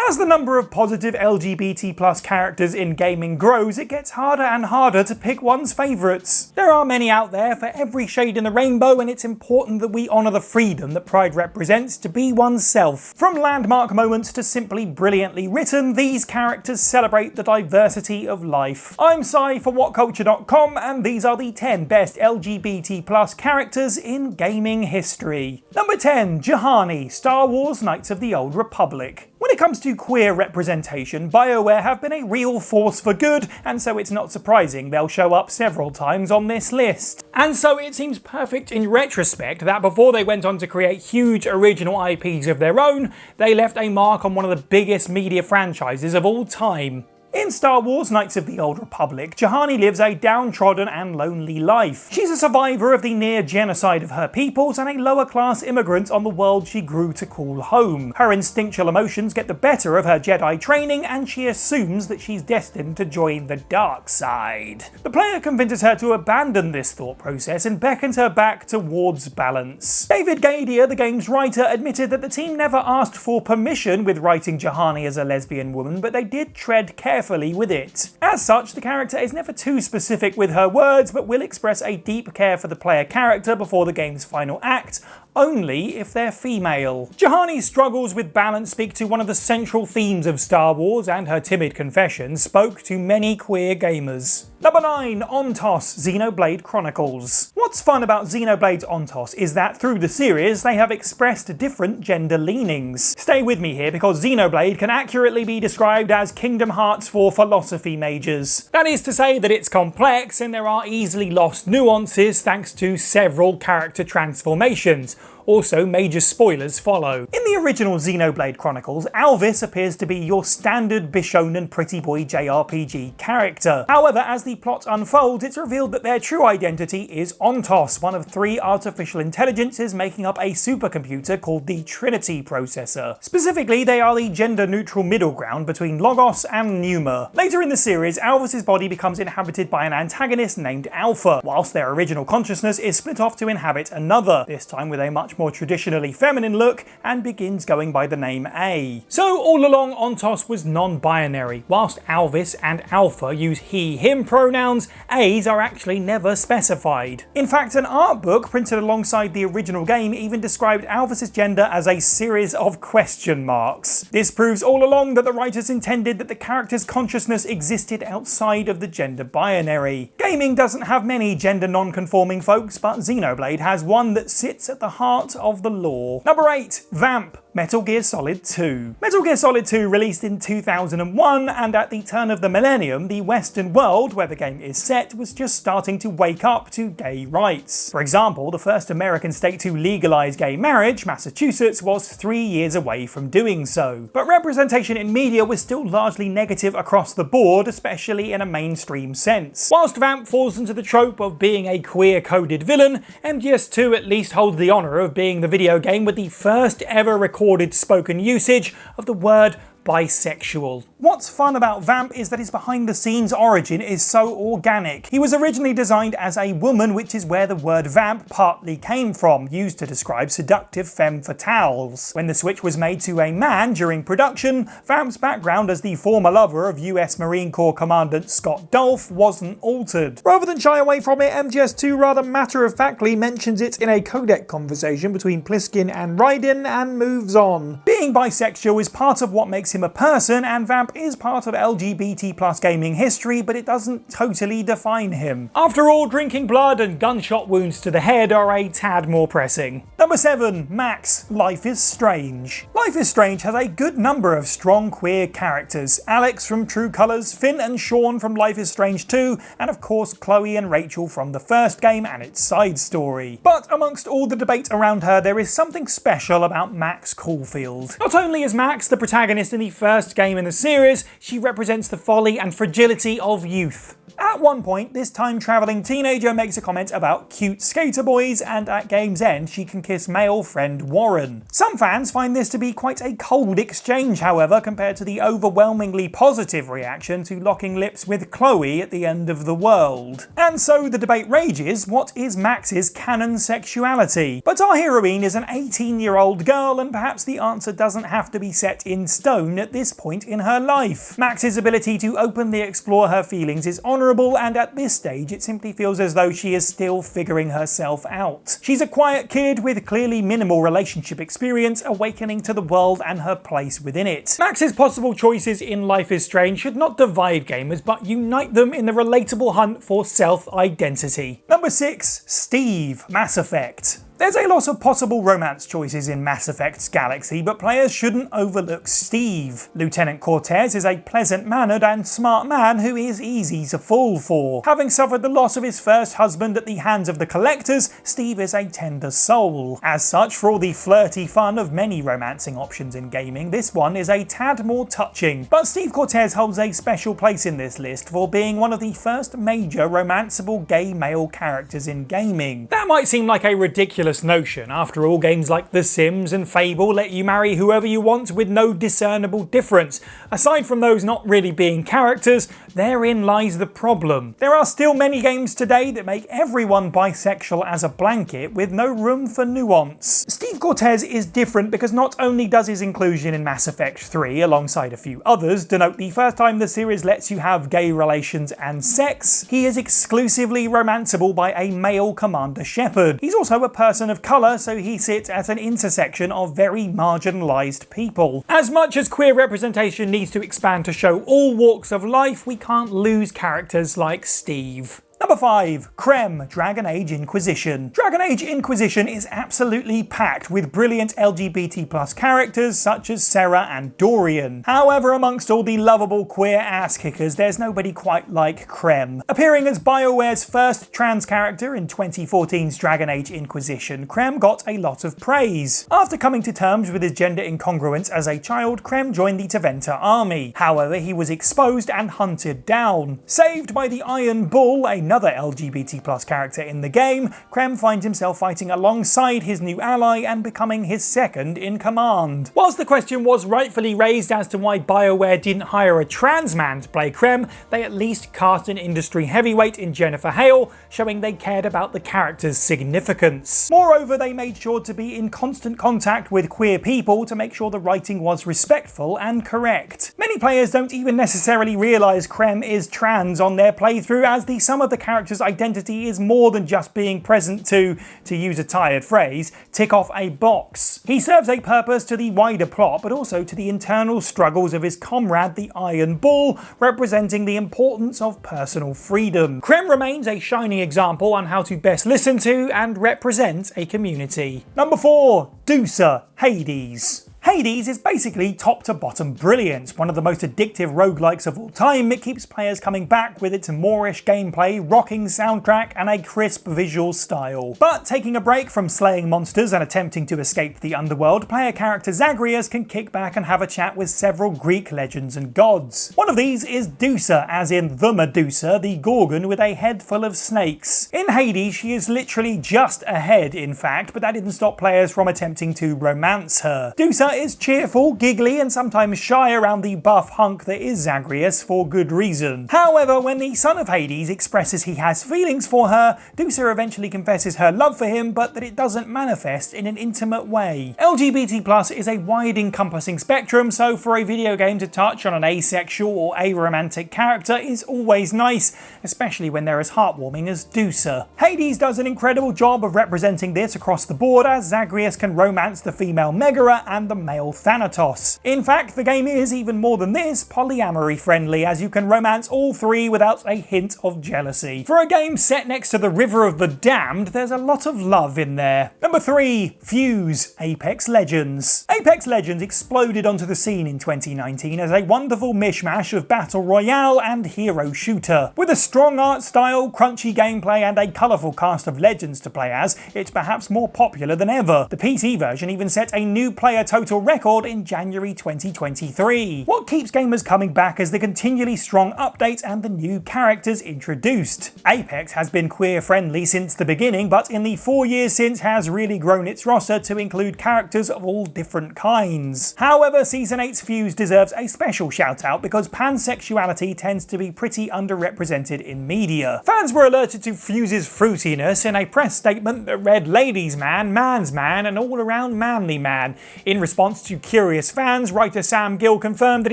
As the number of positive LGBT+ characters in gaming grows, it gets harder and harder to pick one's favourites. There are many out there for every shade in the rainbow, and it's important that we honour the freedom that Pride represents to be oneself. From landmark moments to simply brilliantly written, these characters celebrate the diversity of life. I'm Sai for WhatCulture.com, and these are the 10 best LGBT+ characters in gaming history. Number 10. Juhani, Star Wars Knights of the Old Republic. When it comes to queer representation, BioWare have been a real force for good, and so it's not surprising they'll show up several times on this list. And so it seems perfect in retrospect that before they went on to create huge original IPs of their own, they left a mark on one of the biggest media franchises of all time. In Star Wars Knights of the Old Republic, Juhani lives a downtrodden and lonely life. She's a survivor of the near genocide of her peoples and a lower-class immigrant on the world she grew to call home. Her instinctual emotions get the better of her Jedi training, and she assumes that she's destined to join the dark side. The player convinces her to abandon this thought process and beckons her back towards balance. David Gaidia, the game's writer, admitted that the team never asked for permission with writing Juhani as a lesbian woman, but they did tread carefully with it. As such, the character is never too specific with her words, but will express a deep care for the player character before the game's final act, only if they're female. Juhani's struggles with balance speak to one of the central themes of Star Wars, and her timid confessions spoke to many queer gamers. Number 9. Ontos, Xenoblade Chronicles. What's fun about Xenoblade's Ontos is that through the series they have expressed different gender leanings. Stay with me here, because Xenoblade can accurately be described as Kingdom Hearts for philosophy majors. That is to say that it's complex and there are easily lost nuances thanks to several character transformations. Also, major spoilers follow. In the original Xenoblade Chronicles, Alvis appears to be your standard Bishonen pretty boy JRPG character. However, as the plot unfolds, it's revealed that their true identity is Ontos, one of 3 artificial intelligences making up a supercomputer called the Trinity Processor. Specifically, they are the gender-neutral middle ground between Logos and Pneuma. Later in the series, Alvis's body becomes inhabited by an antagonist named Alpha, whilst their original consciousness is split off to inhabit another, this time with a much more traditionally feminine look, and begins going by the name A. So all along, Ontos was non-binary. Whilst Alvis and Alpha use he/him pronouns, A's are actually never specified. In fact, an art book printed alongside the original game even described Alvis's gender as a series of question marks. This proves all along that the writers intended that the character's consciousness existed outside of the gender binary. Gaming doesn't have many gender non-conforming folks, but Xenoblade has one that sits at the heart of the law. Number 8. VAMP, Metal Gear Solid 2. Metal Gear Solid 2 released in 2001, and at the turn of the millennium, the Western world, where the game is set, was just starting to wake up to gay rights. For example, the first American state to legalise gay marriage, Massachusetts, was 3 years away from doing so. But representation in media was still largely negative across the board, especially in a mainstream sense. Whilst VAMP falls into the trope of being a queer-coded villain, MGS2 at least holds the honour of being the video game with the first ever recorded spoken usage of the word bisexual. What's fun about VAMP is that his behind-the-scenes origin is so organic. He was originally designed as a woman, which is where the word vamp partly came from, used to describe seductive femme fatales. When the switch was made to a man during production, VAMP's background as the former lover of US Marine Corps Commandant Scott Dolph wasn't altered. Rather than shy away from it, MGS2 rather matter-of-factly mentions it in a codec conversation between Pliskin and Raiden and moves on. Being bisexual is part of what makes him a person, and VAMP is part of LGBT+ gaming history, but it doesn't totally define him. After all, drinking blood and gunshot wounds to the head are a tad more pressing. Number 7. Max, Life is Strange. Life is Strange has a good number of strong queer characters. Alex from True Colors, Finn and Sean from Life is Strange 2, and of course Chloe and Rachel from the first game and its side story. But amongst all the debate around her, there is something special about Max Caulfield. Not only is Max the protagonist in the first game in the series, she represents the folly and fragility of youth. At one point, this time-traveling teenager makes a comment about cute skater boys, and at game's end, she can kiss male friend Warren. Some fans find this to be quite a cold exchange, however, compared to the overwhelmingly positive reaction to locking lips with Chloe at the end of the world. And so the debate rages, what is Max's canon sexuality? But our heroine is an 18-year-old girl, and perhaps the answer doesn't have to be set in stone at this point in her life. Max's ability to openly explore her feelings is honourable, and at this stage it simply feels as though she is still figuring herself out. She's a quiet kid with clearly minimal relationship experience, awakening to the world and her place within it. Max's possible choices in Life is Strange should not divide gamers, but unite them in the relatable hunt for self-identity. Number 6. Steve, Mass Effect. There's a lot of possible romance choices in Mass Effect's galaxy, but players shouldn't overlook Steve. Lieutenant Cortez is a pleasant-mannered and smart man who is easy to fall for. Having suffered the loss of his first husband at the hands of the Collectors, Steve is a tender soul. As such, for all the flirty fun of many romancing options in gaming, this one is a tad more touching. But Steve Cortez holds a special place in this list for being one of the first major romanceable gay male characters in gaming. That might seem like a ridiculous notion. After all, games like The Sims and Fable let you marry whoever you want with no discernible difference. Aside from those not really being characters, therein lies the problem. There are still many games today that make everyone bisexual as a blanket with no room for nuance. Steve Cortez is different because not only does his inclusion in Mass Effect 3, alongside a few others, denote the first time the series lets you have gay relations and sex, he is exclusively romanceable by a male Commander Shepard. He's also a person of colour, so he sits at an intersection of very marginalised people. As much as queer representation needs to expand to show all walks of life, we can't lose characters like Steve. Number 5. Krem, Dragon Age Inquisition. Dragon Age Inquisition is absolutely packed with brilliant LGBT+ characters such as Sarah and Dorian. However, amongst all the lovable queer ass kickers, there's nobody quite like Krem. Appearing as BioWare's first trans character in 2014's Dragon Age Inquisition, Krem got a lot of praise. After coming to terms with his gender incongruence as a child, Krem joined the Teventa army. However, he was exposed and hunted down. Saved by the Iron Bull, another LGBT+ character in the game, Krem finds himself fighting alongside his new ally and becoming his second in command. Whilst the question was rightfully raised as to why BioWare didn't hire a trans man to play Krem, they at least cast an industry heavyweight in Jennifer Hale, showing they cared about the character's significance. Moreover, they made sure to be in constant contact with queer people to make sure the writing was respectful and correct. Many players don't even necessarily realise Krem is trans on their playthrough, as the sum of the character's identity is more than just being present to use a tired phrase, tick off a box. He serves a purpose to the wider plot, but also to the internal struggles of his comrade, the Iron Bull, representing the importance of personal freedom. Krem remains a shining example on how to best listen to and represent a community. Number 4. DUSA, Hades. Hades is basically top to bottom brilliant. One of the most addictive roguelikes of all time, it keeps players coming back with its Moorish gameplay, rocking soundtrack, and a crisp visual style. But taking a break from slaying monsters and attempting to escape the underworld, player character Zagreus can kick back and have a chat with several Greek legends and gods. One of these is DUSA, as in the Medusa, the Gorgon with a head full of snakes. In Hades, she is literally just a head, in fact, but that didn't stop players from attempting to romance her. DUSA is cheerful, giggly, and sometimes shy around the buff hunk that is Zagreus for good reason. However, when the son of Hades expresses he has feelings for her, DUSA eventually confesses her love for him, but that it doesn't manifest in an intimate way. LGBT+ is a wide encompassing spectrum, so for a video game to touch on an asexual or aromantic character is always nice, especially when they're as heartwarming as DUSA. Hades does an incredible job of representing this across the board, as Zagreus can romance the female Megara and the male Thanatos. In fact, the game is, even more than this, polyamory friendly, as you can romance all three without a hint of jealousy. For a game set next to the River of the Damned, there's a lot of love in there. Number 3. Fuse, Apex Legends. Apex Legends exploded onto the scene in 2019 as a wonderful mishmash of battle royale and hero shooter. With a strong art style, crunchy gameplay, and a colourful cast of legends to play as, it's perhaps more popular than ever. The PC version even set a new player total official record in January 2023. What keeps gamers coming back is the continually strong updates and the new characters introduced. Apex has been queer-friendly since the beginning, but in the 4 years since has really grown its roster to include characters of all different kinds. However, Season 8's Fuse deserves a special shout-out because pansexuality tends to be pretty underrepresented in media. Fans were alerted to Fuse's fruitiness in a press statement that read "Ladies man, man's man, and all-around manly man." In response to curious fans, writer Sam Gill confirmed that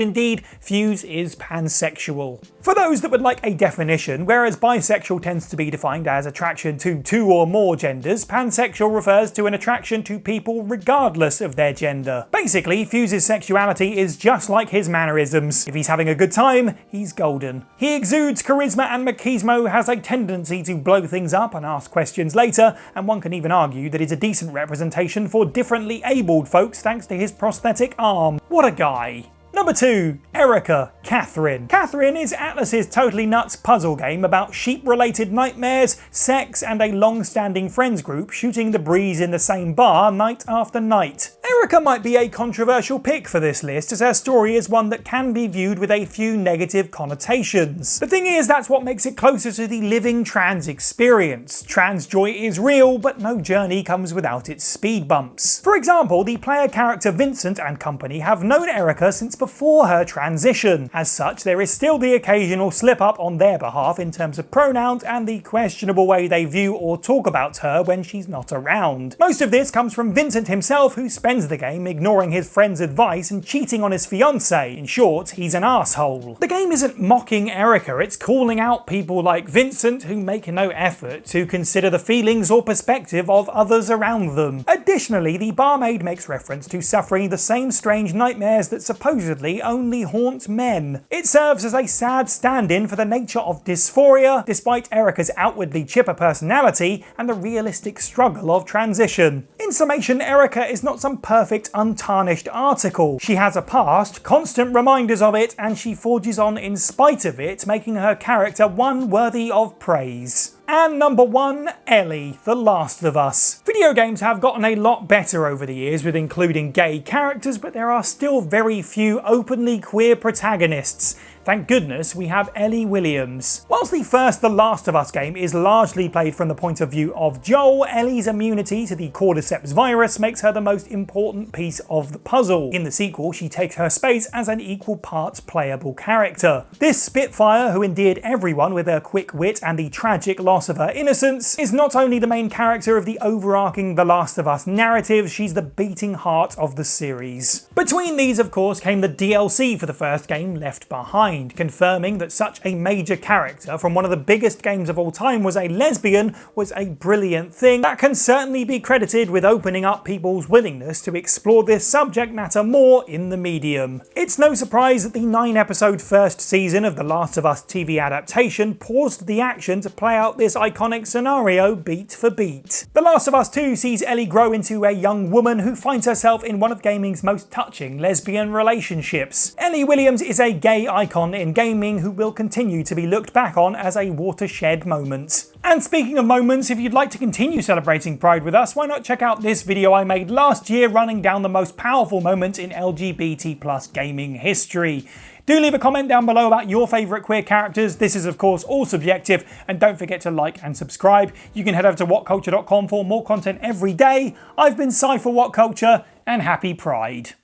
indeed Fuse is pansexual. For those that would like a definition, whereas bisexual tends to be defined as attraction to two or more genders, pansexual refers to an attraction to people regardless of their gender. Basically, Fuse's sexuality is just like his mannerisms. If he's having a good time, he's golden. He exudes charisma and machismo, has a tendency to blow things up and ask questions later, and one can even argue that he's a decent representation for differently abled folks thanks to his prosthetic arm. What a guy. Number 2. Erica, Catherine. Catherine is Atlas's totally nuts puzzle game about sheep-related nightmares, sex, and a long-standing friends group shooting the breeze in the same bar night after night. Erica might be a controversial pick for this list, as her story is one that can be viewed with a few negative connotations. The thing is, that's what makes it closer to the living trans experience. Trans joy is real, but no journey comes without its speed bumps. For example, the player character Vincent and company have known Erica since before her transition. As such, there is still the occasional slip-up on their behalf in terms of pronouns and the questionable way they view or talk about her when she's not around. Most of this comes from Vincent himself, who spends the game ignoring his friend's advice and cheating on his fiancée. In short, he's an asshole. The game isn't mocking Erica, it's calling out people like Vincent who make no effort to consider the feelings or perspective of others around them. Additionally, the barmaid makes reference to suffering the same strange nightmares that supposedly only haunt men. It serves as a sad stand-in for the nature of dysphoria, despite Erica's outwardly chipper personality and the realistic struggle of transition. In summation, Erica is not some perfect, untarnished article. She has a past, constant reminders of it, and she forges on in spite of it, making her character one worthy of praise. And number 1, Ellie, The Last of Us. Video games have gotten a lot better over the years with including gay characters, but there are still very few openly queer protagonists. Thank goodness we have Ellie Williams. Whilst the first The Last of Us game is largely played from the point of view of Joel, Ellie's immunity to the cordyceps virus makes her the most important piece of the puzzle. In the sequel, she takes her space as an equal parts playable character. This Spitfire, who endeared everyone with her quick wit and the tragic loss of her innocence, is not only the main character of the overarching The Last of Us narrative, she's the beating heart of the series. Between these, of course, came the DLC for the first game, Left Behind, confirming that such a major character from one of the biggest games of all time was a lesbian was a brilliant thing that can certainly be credited with opening up people's willingness to explore this subject matter more in the medium. It's no surprise that the 9-episode first season of The Last of Us TV adaptation paused the action to play out this iconic scenario beat for beat. The Last of Us 2 sees Ellie grow into a young woman who finds herself in one of gaming's most touching lesbian relationships. Ellie Williams is a gay icon in gaming who will continue to be looked back on as a watershed moment. And speaking of moments, if you'd like to continue celebrating Pride with us, why not check out this video I made last year running down the most powerful moments in LGBT+ gaming history. Do leave a comment down below about your favourite queer characters. This is of course all subjective, and don't forget to like and subscribe. You can head over to WhatCulture.com for more content every day. I've been Cy for WhatCulture, and happy Pride.